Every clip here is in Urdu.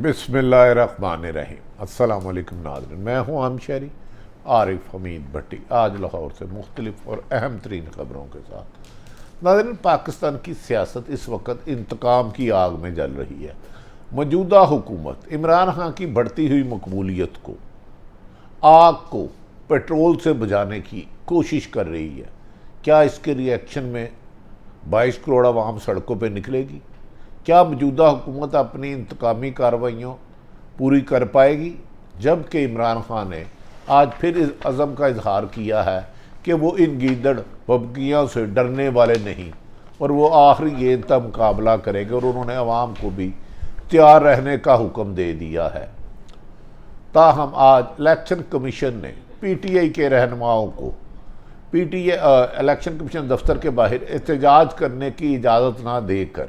بسم اللہ الرحمن الرحیم۔ السلام علیکم ناظرین، میں ہوں عام شہری عارف حمید بھٹی، آج لاہور سے مختلف اور اہم ترین خبروں کے ساتھ۔ ناظرین، پاکستان کی سیاست اس وقت انتقام کی آگ میں جل رہی ہے۔ موجودہ حکومت عمران خان کی بڑھتی ہوئی مقبولیت کو، آگ کو پیٹرول سے بجھانے کی کوشش کر رہی ہے۔ کیا اس کے ری ایکشن میں 22 کروڑ عوام سڑکوں پہ نکلے گی؟ کیا موجودہ حکومت اپنی انتقامی کارروائیوں پوری کر پائے گی؟ جبکہ عمران خان نے آج پھر اس عزم کا اظہار کیا ہے کہ وہ ان گیدڑ بھبکیوں سے ڈرنے والے نہیں اور وہ آخری گیند کا مقابلہ کریں گے، اور انہوں نے عوام کو بھی تیار رہنے کا حکم دے دیا ہے۔ تاہم آج الیکشن کمیشن نے پی ٹی آئی کے رہنماؤں کو الیکشن کمیشن دفتر کے باہر احتجاج کرنے کی اجازت نہ دے کر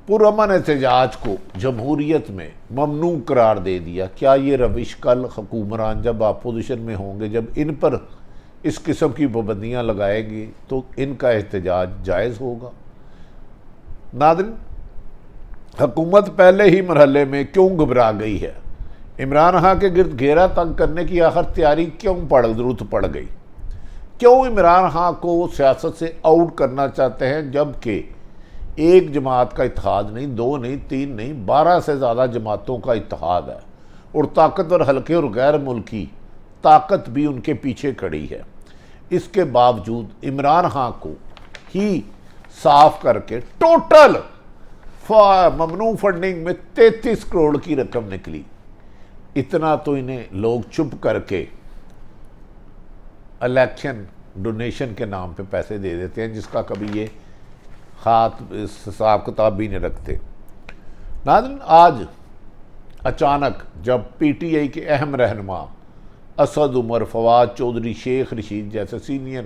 پرامن احتجاج کو جمہوریت میں ممنوع قرار دے دیا۔ کیا یہ روش کل حکمران جب اپوزیشن میں ہوں گے، جب ان پر اس قسم کی پابندیاں لگائے گی تو ان کا احتجاج جائز ہوگا؟ ناظرین، حکومت پہلے ہی مرحلے میں کیوں گھبرا گئی ہے؟ عمران خان کے گرد گھیرا تنگ کرنے کی آخر تیاری کیوں ضرورت پڑ گئی؟ کیوں عمران خان کو وہ سیاست سے آؤٹ کرنا چاہتے ہیں، جبکہ ایک جماعت کا اتحاد نہیں، 2 نہیں، 3 نہیں، 12 سے زیادہ جماعتوں کا اتحاد ہے، اور طاقتور حلقے اور غیر ملکی طاقت بھی ان کے پیچھے کھڑی ہے۔ اس کے باوجود عمران خان کو ہی صاف کر کے ٹوٹل ممنوع فنڈنگ میں 33 کروڑ کی رقم نکلی۔ اتنا تو انہیں لوگ چپ کر کے الیکشن ڈونیشن کے نام پہ پیسے دے دیتے ہیں، جس کا کبھی یہ حساب کتاب بھی نہیں رکھتے۔ ناظرین، آج اچانک جب پی ٹی آئی کے اہم رہنما اسد عمر، فواد چودھری، شیخ رشید جیسے سینئر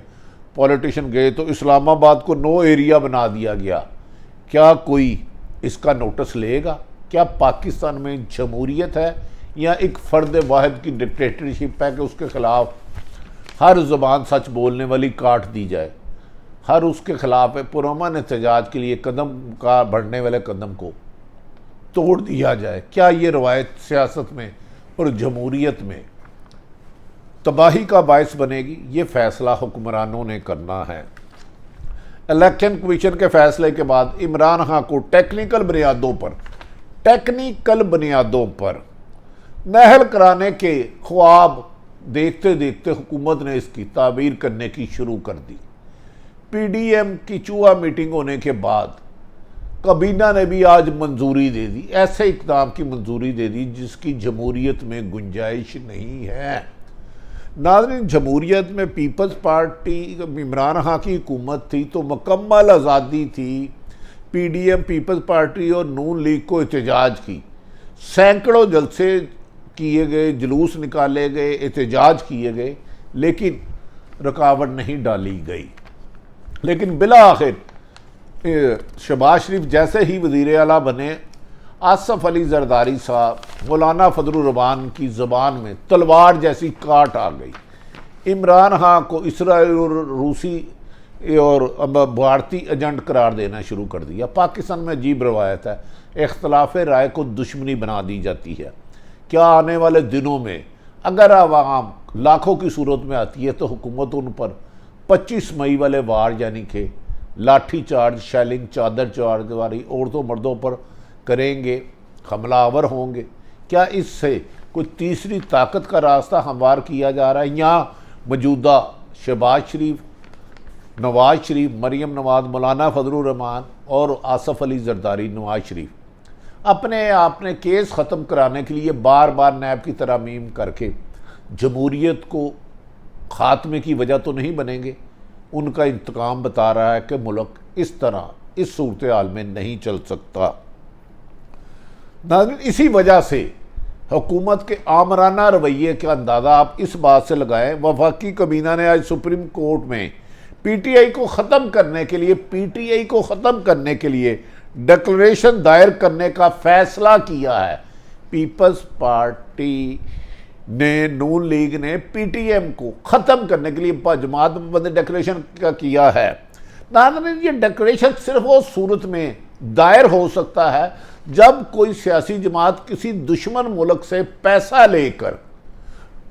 پولیٹیشن گئے تو اسلام آباد کو نو ایریا بنا دیا گیا۔ کیا کوئی اس کا نوٹس لے گا؟ کیا پاکستان میں جمہوریت ہے یا ایک فرد واحد کی ڈکٹیٹرشپ ہے کہ اس کے خلاف ہر زبان سچ بولنے والی کاٹ دی جائے، ہر اس کے خلاف پرامن احتجاج کے لیے قدم کا بڑھنے والے قدم کو توڑ دیا جائے؟ کیا یہ روایت سیاست میں اور جمہوریت میں تباہی کا باعث بنے گی؟ یہ فیصلہ حکمرانوں نے کرنا ہے۔ الیکشن کمیشن کے فیصلے کے بعد عمران خان کو ٹیکنیکل بنیادوں پر نہل کرانے کے خواب دیکھتے دیکھتے حکومت نے اس کی تعبیر کرنے کی شروع کر دی۔ پی ڈی ایم کی چوہا میٹنگ ہونے کے بعد کابینہ نے بھی آج منظوری دے دی، ایسے اقدام کی منظوری دے دی جس کی جمہوریت میں گنجائش نہیں ہے۔ ناظرین، جمہوریت میں پیپلز پارٹی عمران خان کی حکومت تھی تو مکمل آزادی تھی P D M, Peoples Party اور نون لیگ کو احتجاج کی۔ سینکڑوں جلسے کیے گئے، جلوس نکالے گئے، احتجاج کیے گئے، لیکن رکاوٹ نہیں ڈالی گئی۔ لیکن بالآخر شہباز شریف جیسے ہی وزیر اعلیٰ بنے، آصف علی زرداری صاحب، مولانا فضل الرحمان کی زبان میں تلوار جیسی کاٹ آ گئی۔ عمران خان کو اسرائیل اور روسی اور بھارتی ایجنٹ قرار دینا شروع کر دیا۔ پاکستان میں عجیب روایت ہے، اختلاف رائے کو دشمنی بنا دی جاتی ہے۔ کیا آنے والے دنوں میں اگر عوام لاکھوں کی صورت میں آتی ہے تو حکومت ان پر 25 مئی والے وار یعنی کہ لاٹھی چارج، شیلنگ، چادر چارج والی عورتوں مردوں پر کریں گے، حملہ آور ہوں گے؟ کیا اس سے کوئی تیسری طاقت کا راستہ ہموار کیا جا رہا ہے، یا موجودہ شہباز شریف، نواز شریف، مریم نواز، مولانا فضل الرحمان اور آصف علی زرداری نواز شریف اپنے آپ نے کیس ختم کرانے کے لیے بار بار نیب کی ترامیم کر کے جمہوریت کو خاتمے کی وجہ تو نہیں بنیں گے؟ ان کا انتقام بتا رہا ہے کہ ملک اس طرح اس صورتحال میں نہیں چل سکتا۔ ناظرین، اسی وجہ سے حکومت کے آمرانہ رویے کا اندازہ آپ اس بات سے لگائیں، وفاقی کابینہ نے آج سپریم کورٹ میں پی ٹی آئی کو ختم کرنے کے لیے ڈکلریشن دائر کرنے کا فیصلہ کیا ہے۔ پیپلز پارٹی نے، نون لیگ نے پی ٹی ایم کو ختم کرنے کے لیے جماعت بندی ڈکلریشن کیا ہے۔ ناظرین، یہ ڈکلریشن صرف وہ صورت میں دائر ہو سکتا ہے جب کوئی سیاسی جماعت کسی دشمن ملک سے پیسہ لے کر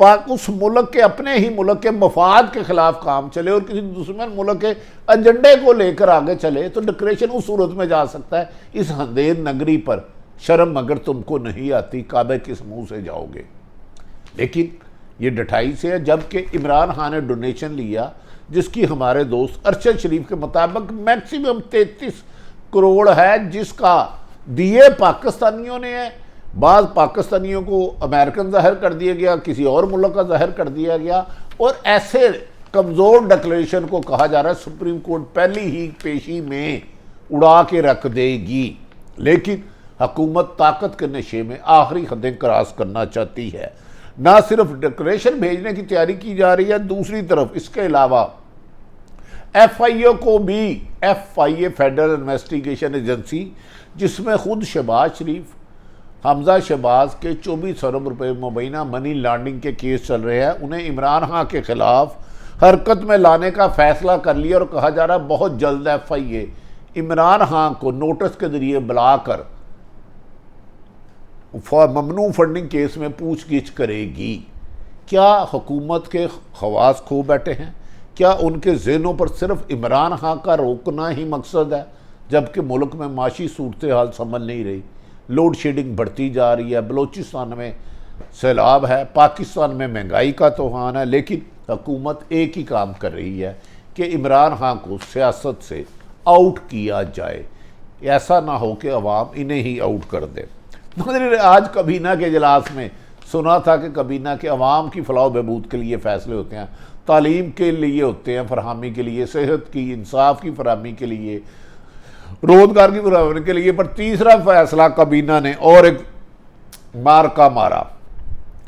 اس ملک کے اپنے ہی ملک کے مفاد کے خلاف کام چلے اور کسی دشمن ملک کے ایجنڈے کو لے کر آگے چلے تو ڈکریشن اس صورت میں جا سکتا ہے، اس اندھیر نگری پر شرم اگر تم کو نہیں آتی کعبے کس منہ سے جاؤ گے۔ لیکن یہ ڈٹھائی سے ہے، جبکہ عمران خان نے ڈونیشن لیا جس کی ہمارے دوست ارشد شریف کے مطابق میکسیمم 33 کروڑ ہے، جس کا دیے پاکستانیوں نے ہے، بعض پاکستانیوں کو امریکن ظاہر کر دیا گیا، کسی اور ملک کا ظاہر کر دیا گیا، اور ایسے کمزور ڈکلیریشن کو کہا جا رہا ہے سپریم کورٹ پہلی ہی پیشی میں اڑا کے رکھ دے گی۔ لیکن حکومت طاقت کے نشے میں آخری حدیں کراس کرنا چاہتی ہے، نہ صرف ڈکلیریشن بھیجنے کی تیاری کی جا رہی ہے، دوسری طرف اس کے علاوہ ایف آئی اے کو بھی، ایف آئی اے فیڈرل انویسٹیگیشن ایجنسی جس میں خود شہباز شریف، حمزہ شہباز کے 24 ارب روپے مبینہ منی لانڈرنگ کے کیس چل رہے ہیں، انہیں عمران خان کے خلاف حرکت میں لانے کا فیصلہ کر لیا، اور کہا جا رہا ہے بہت جلد ایف آئی اے عمران خان کو نوٹس کے ذریعے بلا کر ممنوع فنڈنگ کیس میں پوچھ گچھ کرے گی۔ کیا حکومت کے خواص کھو بیٹھے ہیں؟ کیا ان کے ذہنوں پر صرف عمران خان کا روکنا ہی مقصد ہے، جبکہ ملک میں معاشی صورتحال سنبھل نہیں رہی؟ لوڈ شیڈنگ بڑھتی جا رہی ہے، بلوچستان میں سیلاب ہے، پاکستان میں مہنگائی کا طوفان ہے، لیکن حکومت ایک ہی کام کر رہی ہے کہ عمران خان کو سیاست سے آؤٹ کیا جائے، ایسا نہ ہو کہ عوام انہیں ہی آؤٹ کر دے۔ آج کابینہ کے اجلاس میں سنا تھا کہ کابینہ کے عوام کی فلاح و بہبود کے لیے فیصلے ہوتے ہیں، تعلیم کے لیے ہوتے ہیں فراہمی کے لیے، صحت کی، انصاف کی فراہمی کے لیے، روزگار کی فراہمی کے لیے، پر تیسرا فیصلہ کابینہ نے اور ایک مارکا مارا۔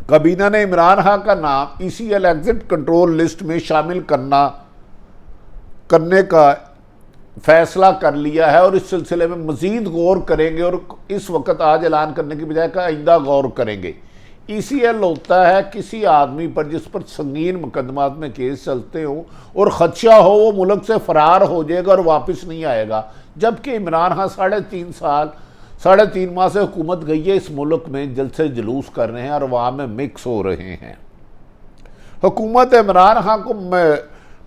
کابینہ نے عمران خان کا نام E C L exit control list میں شامل کرنے کا فیصلہ کر لیا ہے، اور اس سلسلے میں مزید غور کریں گے، اور اس وقت آج اعلان کرنے کی بجائے کا آئندہ غور کریں گے۔ ای سی ایل ہوتا ہے کسی آدمی پر جس پر سنگین مقدمات میں کیس چلتے ہوں اور خدشہ ہو وہ ملک سے فرار ہو جائے گا اور واپس نہیں آئے گا، جبکہ عمران خان 3.5 ماہ سے حکومت گئی ہے، اس ملک میں جلسے جلوس کر رہے ہیں اور عوام میں مکس ہو رہے ہیں۔ حکومت عمران خان کو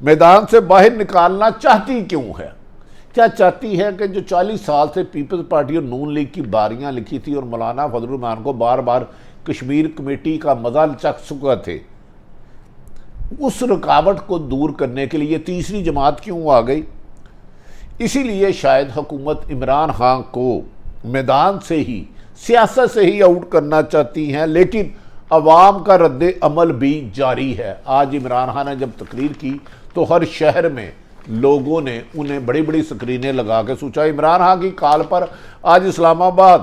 میدان سے باہر نکالنا چاہتی کیوں ہے؟ کیا چاہتی ہے کہ جو 40 سال سے پیپلز پارٹی اور نون لیگ کی باریاں لکھی تھی اور مولانا فضل الرحمان کو بار بار کشمیر کمیٹی کا مزہ چکھ چکا تھے، اس رکاوٹ کو دور کرنے کے لیے تیسری جماعت کیوں آ گئی؟ اسی لیے شاید حکومت عمران خان کو میدان سے ہی، سیاست سے ہی آؤٹ کرنا چاہتی ہیں، لیکن عوام کا رد عمل بھی جاری ہے۔ آج عمران خان نے جب تقریر کی تو ہر شہر میں لوگوں نے انہیں بڑی بڑی سکرینیں لگا کے سوچا۔ عمران خان کی کال پر آج اسلام آباد،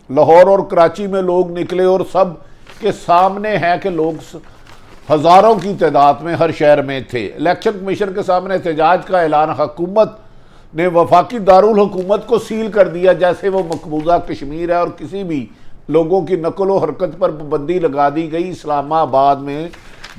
لاہور اور کراچی میں لوگ نکلے، اور سب کے سامنے ہے کہ لوگ ہزاروں کی تعداد میں ہر شہر میں تھے۔ الیکشن کمیشن کے سامنے احتجاج کا اعلان، حکومت نے وفاقی دارالحکومت کو سیل کر دیا جیسے وہ مقبوضہ کشمیر ہے، اور کسی بھی لوگوں کی نقل و حرکت پر پابندی لگا دی گئی۔ اسلام آباد میں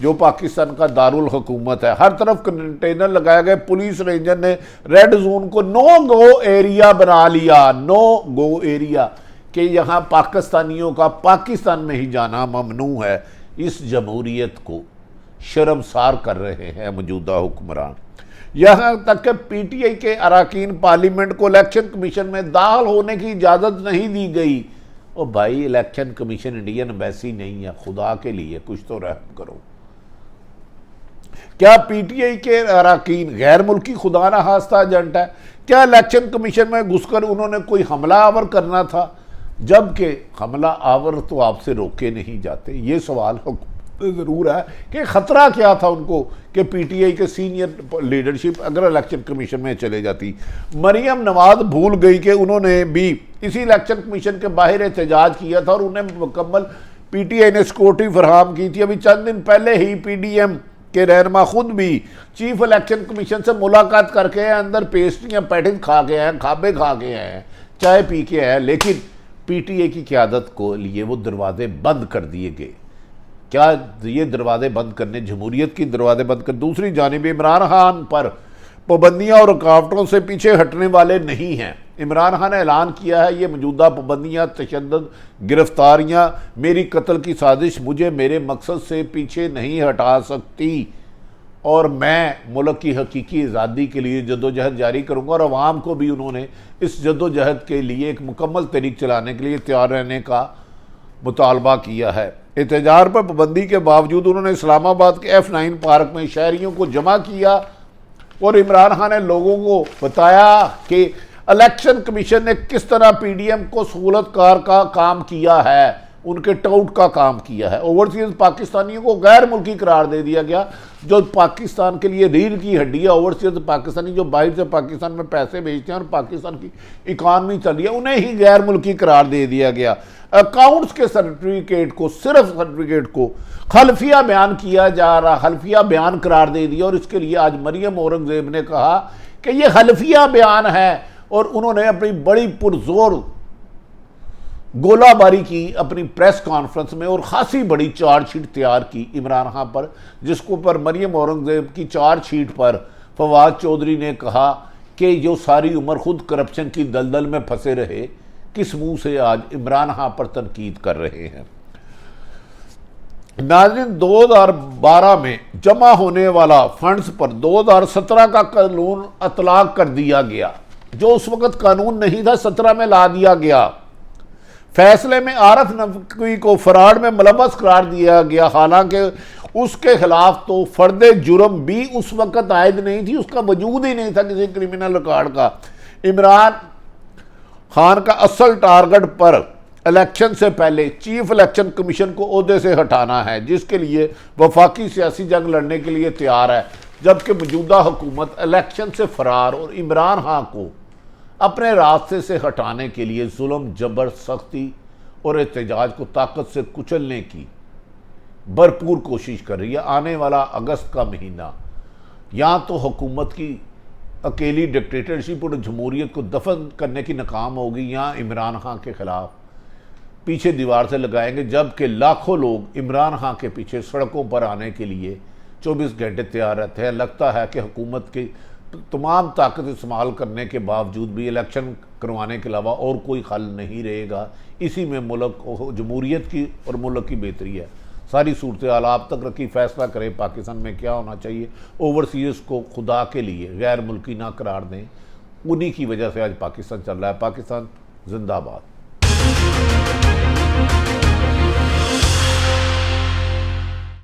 جو پاکستان کا دارالحکومت ہے، ہر طرف کنٹینر لگائے گئے، پولیس رینجر نے ریڈ زون کو نو گو ایریا بنا لیا، نو گو ایریا، کہ یہاں پاکستانیوں کا پاکستان میں ہی جانا ممنوع ہے۔ اس جمہوریت کو شرمسار کر رہے ہیں موجودہ حکمران، یہاں تک کہ پی ٹی آئی کے اراکین پارلیمنٹ کو الیکشن کمیشن میں داخل ہونے کی اجازت نہیں دی گئی۔ او بھائی، الیکشن کمیشن انڈین ایمبیسی نہیں ہے، خدا کے لیے کچھ تو رحم کرو۔ کیا پی ٹی آئی کے اراکین غیر ملکی خدا نہ خواستہ ایجنٹ ہے؟ کیا الیکشن کمیشن میں گھس کر انہوں نے کوئی حملہ آور کرنا تھا؟ جبکہ حملہ آور تو آپ سے روکے نہیں جاتے۔ یہ سوال ضرور ہے کہ خطرہ کیا تھا ان کو کہ پی ٹی آئی کے سینئر لیڈرشپ اگر الیکشن کمیشن میں چلے جاتی۔ مریم نواز بھول گئی کہ انہوں نے بھی اسی الیکشن کمیشن کے باہر احتجاج کیا تھا، اور انہیں مکمل پی ٹی آئی نے سیکورٹی فراہم کی تھی۔ ابھی چند دن پہلے ہی پی ڈی ایم کے رہنما خود بھی چیف الیکشن کمیشن سے ملاقات کر کے اندر پیسٹریاں پیٹنگ کھا کے ہیں، کھابے کھا کے ہیں، چائے پی کے ہیں، لیکن پی ٹی اے کی قیادت کو لیے وہ دروازے بند کر دیے گئے۔ کیا یہ دروازے بند کرنے، جمہوریت کی دروازے بند کر؟ دوسری جانب عمران خان پر پابندیاں اور رکاوٹوں سے پیچھے ہٹنے والے نہیں ہیں۔ عمران خان نے اعلان کیا ہے یہ موجودہ پابندیاں، تشدد، گرفتاریاں، میری قتل کی سازش مجھے میرے مقصد سے پیچھے نہیں ہٹا سکتی، اور میں ملک کی حقیقی آزادی کے لیے جدوجہد جاری کروں گا۔ اور عوام کو بھی انہوں نے اس جدوجہد کے لیے ایک مکمل طریق چلانے کے لیے تیار رہنے کا مطالبہ کیا ہے۔ احتجاج پر پابندی کے باوجود انہوں نے اسلام آباد کے F9 پارک میں شہریوں کو جمع کیا اور عمران خان نے لوگوں کو بتایا کہ الیکشن کمیشن نے کس طرح پی ڈی ایم کو سہولت کار کا کام کیا ہے، ان کے ٹاؤٹ کا کام کیا ہے۔ اوورسیز پاکستانیوں کو غیر ملکی قرار دے دیا گیا، جو پاکستان کے لیے ریڑھ کی ہڈی ہے۔ اوورسیز پاکستانی جو باہر سے پاکستان میں پیسے بھیجتے ہیں اور پاکستان کی اکانومی چل رہی ہے، انہیں ہی غیر ملکی قرار دے دیا گیا۔ اکاؤنٹس کے سرٹیفکیٹ کو، صرف سرٹیفکیٹ کو خلفیہ بیان کیا جا رہا، خلفیہ بیان قرار دے دیا، اور اس کے لیے آج مریم اورنگزیب نے کہا کہ یہ خلفیہ بیان ہے، اور انہوں نے اپنی بڑی پرزور گولہ باری کی اپنی پریس کانفرنس میں، اور خاصی بڑی چارج شیٹ تیار کی عمران خان پر، جس کو پر مریم اورنگزیب کی چارج شیٹ پر فواد چودھری نے کہا کہ جو ساری عمر خود کرپشن کی دلدل میں پھنسے رہے، کس منہ سے آج عمران خان پر تنقید کر رہے ہیں۔ ناظرین، 2012 میں جمع ہونے والا فنڈز پر 2017 کا قانون اطلاق کر دیا گیا، جو اس وقت قانون نہیں تھا، 17 میں لا دیا گیا۔ فیصلے میں عارف نقوی کو فراڈ میں ملوث قرار دیا گیا، حالانکہ اس کے خلاف تو فرد جرم بھی اس وقت عائد نہیں تھی، اس کا وجود ہی نہیں تھا کسی کرمنل ریکارڈ کا۔ عمران خان کا اصل ٹارگٹ پر الیکشن سے پہلے چیف الیکشن کمیشن کو عہدے سے ہٹانا ہے، جس کے لیے وفاقی سیاسی جنگ لڑنے کے لیے تیار ہے، جبکہ موجودہ حکومت الیکشن سے فرار اور عمران خان کو اپنے راستے سے ہٹانے کے لیے ظلم، جبر، سختی اور احتجاج کو طاقت سے کچلنے کی بھرپور کوشش کر رہی ہے۔ آنے والا اگست کا مہینہ یا تو حکومت کی اکیلی ڈکٹیٹرشپ اور جمہوریت کو دفن کرنے کی ناکام ہوگی، یا عمران خان کے خلاف پیچھے دیوار سے لگائیں گے، جبکہ لاکھوں لوگ عمران خان کے پیچھے سڑکوں پر آنے کے لیے 24 گھنٹے تیار رہتے ہیں۔ لگتا ہے کہ حکومت کی تمام طاقت استعمال کرنے کے باوجود بھی الیکشن کروانے کے علاوہ اور کوئی حل نہیں رہے گا۔ اسی میں ملک جمہوریت کی اور ملک کی بہتری ہے۔ ساری صورتحال آپ تک رکھی، فیصلہ کریں پاکستان میں کیا ہونا چاہیے۔ اوورسیز کو خدا کے لیے غیر ملکی نہ قرار دیں، انہی کی وجہ سے آج پاکستان چل رہا ہے۔ پاکستان زندہ باد۔